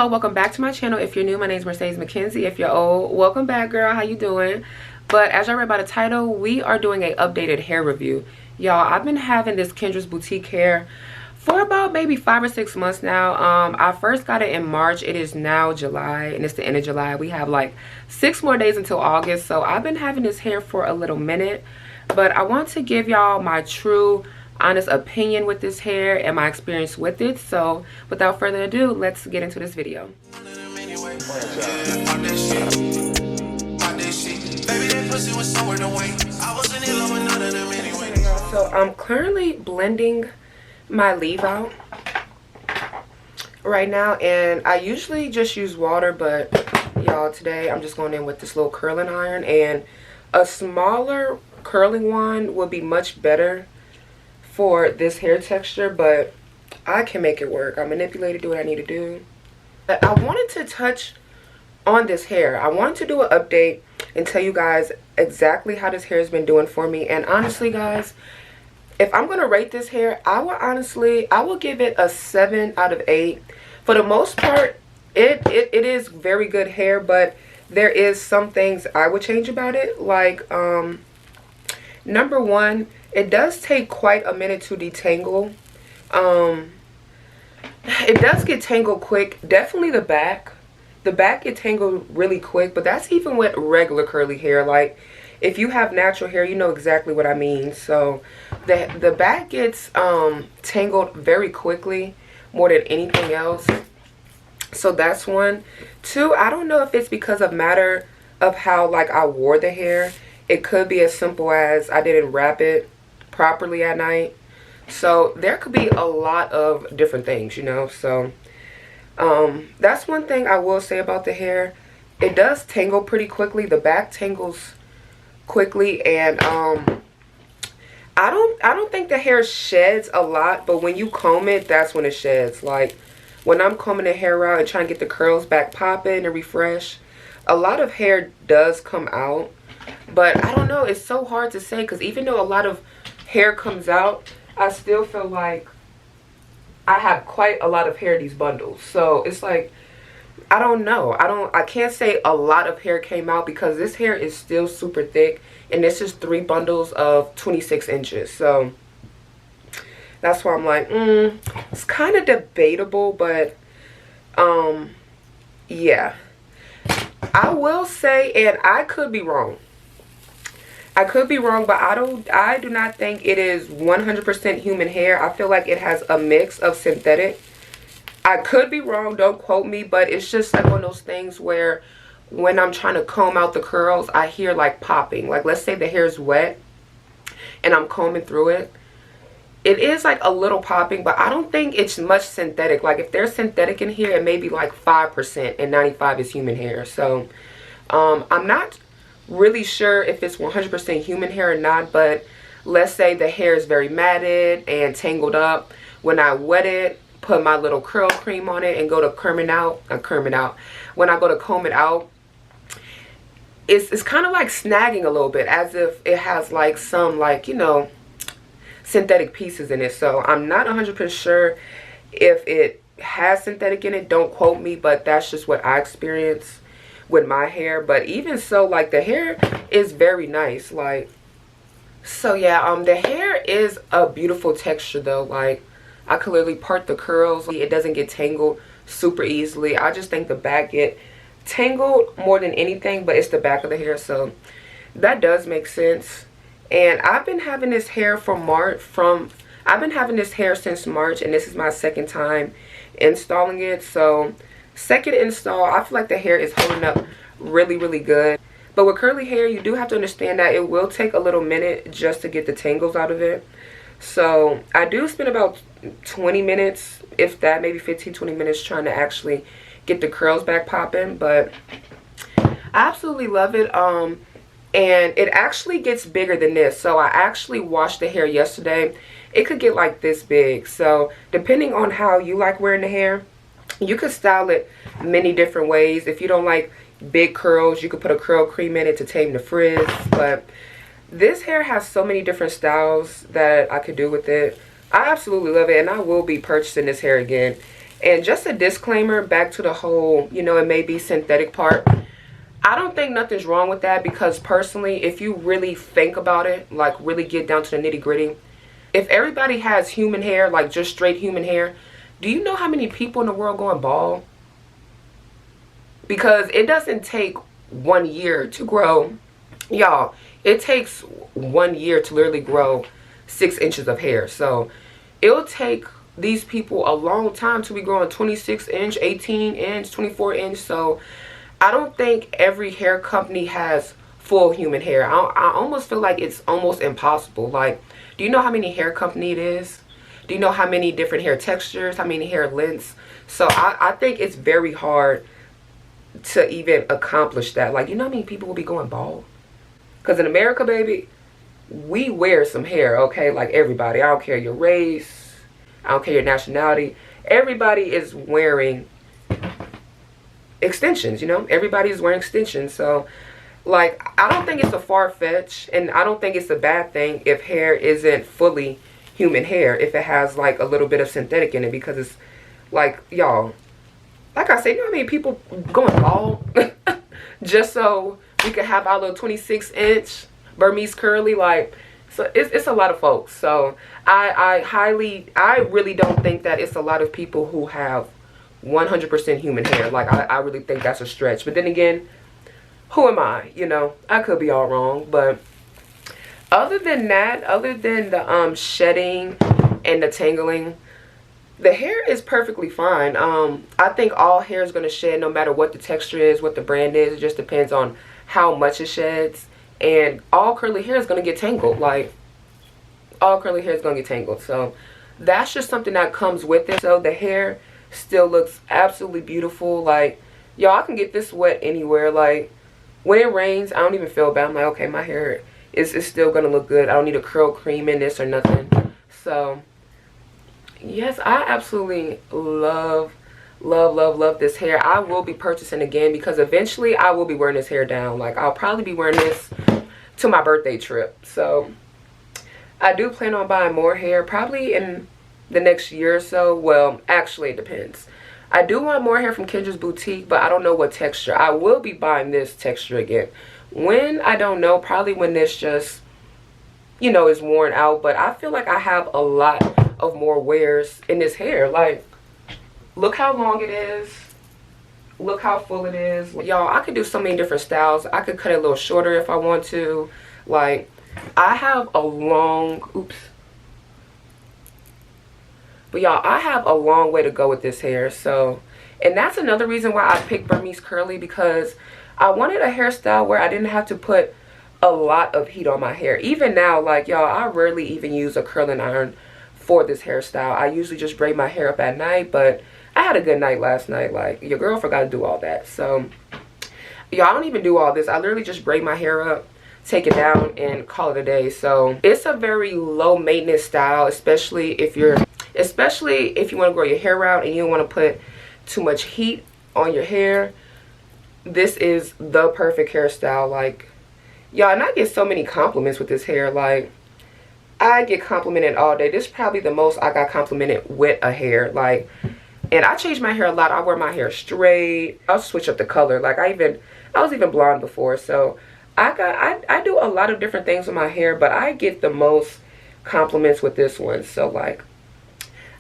Hello, welcome back to my channel. If you're new, my name is Mercedes McKenzie. If you're old, welcome back, girl. How you doing? But as y'all read by the title, we are doing an updated hair review. Y'all, I've been having this Kendras boutique hair for about maybe 5 or 6 months now. I first got it in March. It is now July, and it's the end of July. We have like 6 more days until August, so I've been having this hair for a little minute. But I want to give y'all my true honest opinion with this hair and my experience with it. So without further ado, let's get into this video. So I'm currently blending my leave out right now, and I usually just use water, but y'all, today I'm just going in with this little curling iron, and a smaller curling one would be much better for this hair texture, but I can make it work. I manipulate it, do what I need to do. But I wanted to touch on this hair. I wanted to do an update and tell you guys exactly how this hair has been doing for me. And honestly, guys, if I'm gonna rate this hair, I will give it a 7 out of 8. For the most part, it is very good hair, but there is some things I would change about it. Like number one, it does take quite a minute to detangle. It does get tangled quick. Definitely the back. The back get tangled really quick, but that's even with regular curly hair. Like, if you have natural hair, you know exactly what I mean. So the back gets tangled very quickly, more than anything else. So that's one. Two, I don't know if it's because of matter of how like I wore the hair. It could be as simple as I didn't wrap it properly at night. So there could be a lot of different things, you know. So that's one thing I will say about the hair. It does tangle pretty quickly. The back tangles quickly, and I don't think the hair sheds a lot, but when you comb it, that's when it sheds. Like when I'm combing the hair out and trying to get the curls back popping and refresh, a lot of hair does come out. But I don't know, it's so hard to say, because even though a lot of hair comes out, I still feel like I have quite a lot of hair in these bundles. So it's like, I don't know. I can't say a lot of hair came out, because this hair is still super thick, and this is 3 bundles of 26 inches. So that's why I'm like, it's kind of debatable, but yeah. I will say, and I could be wrong. I could be wrong, but I do not think it is 100% human hair. I feel like it has a mix of synthetic. I could be wrong, don't quote me, but it's just like one of those things where when I'm trying to comb out the curls, I hear like popping. Like, let's say the hair is wet and I'm combing through it. It is like a little popping, but I don't think it's much synthetic. Like, if there's synthetic in here, it may be like 5%, and 95% is human hair. So I'm not really sure if it's 100% human hair or not, but let's say the hair is very matted and tangled up. When I wet it, put my little curl cream on it and go to when I go to comb it out, it's kind of like snagging a little bit, as if it has like some, like, you know, synthetic pieces in it. So I'm not 100% sure if it has synthetic in it. Don't quote me, but that's just what I experienced with my hair. But even so, like, the hair is very nice. Like, so yeah, the hair is a beautiful texture though. Like, I could literally part the curls. It doesn't get tangled super easily. I just think the back get tangled more than anything, but it's the back of the hair, so that does make sense. And I've been having this hair I've been having this hair since March, and this is my second time installing it. So second install, I feel like the hair is holding up really, really good. But with curly hair, you do have to understand that it will take a little minute just to get the tangles out of it. So I do spend about 20 minutes, if that, maybe 15-20 minutes, trying to actually get the curls back popping. But I absolutely love it. And it actually gets bigger than this. So I actually washed the hair yesterday. It could get like this big. So depending on how you like wearing the hair, you could style it many different ways. If you don't like big curls, you could put a curl cream in it to tame the frizz. But this hair has so many different styles that I could do with it. I absolutely love it, and I will be purchasing this hair again. And just a disclaimer, back to the whole, you know, it may be synthetic part. I don't think nothing's wrong with that, because personally, if you really think about it, like really get down to the nitty gritty, if everybody has human hair, like just straight human hair, do you know how many people in the world going bald? Because it doesn't take 1 year to grow. Y'all, it takes 1 year to literally grow 6 inches of hair. So it'll take these people a long time to be growing 26 inch, 18 inch, 24 inch. So I don't think every hair company has full human hair. I almost feel like it's almost impossible. Like, do you know how many hair company it is? Do you know how many different hair textures, how many hair lengths? So I think it's very hard to even accomplish that. Like, you know how many people will be going bald? Because in America, baby, we wear some hair, okay? Like everybody. I don't care your race. I don't care your nationality. Everybody is wearing extensions, you know? Everybody is wearing extensions. So, like, I don't think it's a far-fetched, and I don't think it's a bad thing if hair isn't fully human hair, if it has, like, a little bit of synthetic in it, because it's, like, y'all, like I said, you know how many people going bald just so we could have our little 26-inch Burmese curly? Like, so it's a lot of folks. So I really don't think that it's a lot of people who have 100% human hair. Like, I really think that's a stretch. But then again, who am I? You know, I could be all wrong. But other than that, other than the shedding and the tangling, the hair is perfectly fine. I think all hair is going to shed no matter what the texture is, what the brand is. It just depends on how much it sheds. And all curly hair is going to get tangled. Like, all curly hair is going to get tangled. So that's just something that comes with it. So the hair still looks absolutely beautiful. Like, y'all, I can get this wet anywhere. Like, when it rains, I don't even feel bad. I'm like, okay, my hair is still going to look good. I don't need a curl cream in this or nothing. So yes, I absolutely love this hair. I will be purchasing again, because eventually I will be wearing this hair down. Like, I'll probably be wearing this to my birthday trip. So I do plan on buying more hair probably in the next year or so. Well, actually, it depends. I do want more hair from Kendra's boutique, but I don't know what texture. I will be buying this texture again. When, I don't know. Probably when this just, you know, is worn out. But I feel like I have a lot of more wears in this hair. Like, look how long it is. Look how full it is. Y'all, I could do so many different styles. I could cut it a little shorter if I want to. Like, I have a long, oops. But y'all, I have a long way to go with this hair. So, and that's another reason why I picked Burmese curly, because I wanted a hairstyle where I didn't have to put a lot of heat on my hair. Even now, like, y'all, I rarely even use a curling iron for this hairstyle. I usually just braid my hair up at night, but I had a good night last night. Like, your girl forgot to do all that. So y'all, I don't even do all this. I literally just braid my hair up, take it down, and call it a day. So it's a very low maintenance style, especially if you want to grow your hair out and you don't want to put too much heat on your hair. This is the perfect hairstyle. Like, y'all, and I get so many compliments with this hair. Like, I get complimented all day. This is probably the most I got complimented with a hair. Like, and I change my hair a lot. I wear my hair straight. I'll switch up the color. Like, I was even blonde before. So I do a lot of different things with my hair, but I get the most compliments with this one. So, like,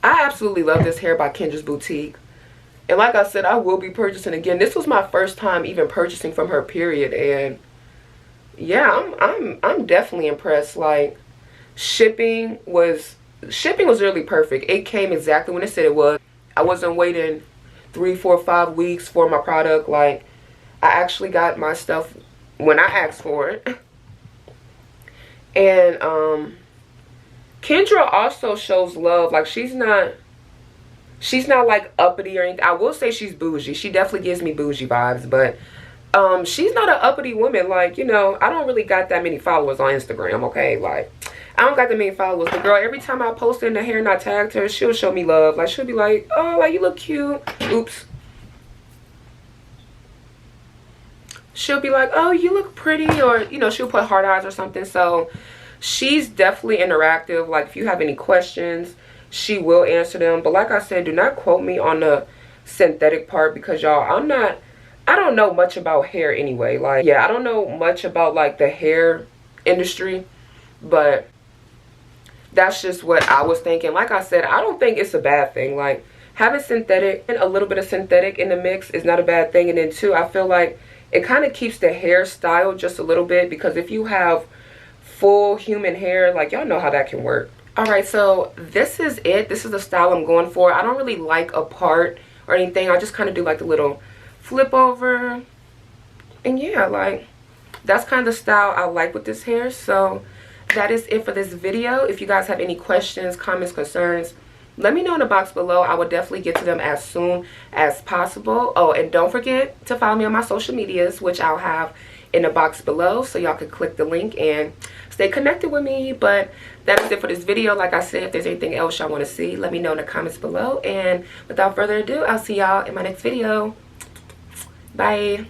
I absolutely love this hair by Kendra's boutique. And like I said, I will be purchasing again. This was my first time even purchasing from her, period. And yeah, I'm definitely impressed. Like, shipping was really perfect. It came exactly when it said it was. I wasn't waiting 3, 4, 5 weeks for my product. Like, I actually got my stuff when I asked for it. And Kendra also shows love. Like, she's not like uppity or anything. I will say she's bougie. She definitely gives me bougie vibes, but she's not an uppity woman. Like, you know, I don't really got that many followers on Instagram, okay? Like, I don't got that many followers. The girl, every time I post in the hair and I tagged her, she'll show me love. Like, she'll be like, oh, like, you look cute. Oops. She'll be like, oh, you look pretty, or, you know, she'll put heart eyes or something. So she's definitely interactive. Like, if you have any questions, she will answer them. But like I said, do not quote me on the synthetic part, because y'all, I don't know much about hair anyway. Like, yeah, I don't know much about like the hair industry, but that's just what I was thinking. Like I said, I don't think it's a bad thing. Like, having synthetic and a little bit of synthetic in the mix is not a bad thing. And then too, I feel like it kind of keeps the hairstyle just a little bit, because if you have full human hair, like, y'all know how that can work. All right, so this is it. This is the style I'm going for. I don't really like a part or anything. I just kind of do like the little flip over, and yeah, like, that's kind of the style I like with this hair. So that is it for this video. If you guys have any questions, comments, concerns, let me know in the box below. I will definitely get to them as soon as possible. Oh, and don't forget to follow me on my social medias, which I'll have in the box below, so y'all can click the link and stay connected with me. But that is it for this video. Like I said, if there's anything else y'all want to see, let me know in the comments below. And without further ado, I'll see y'all in my next video. Bye.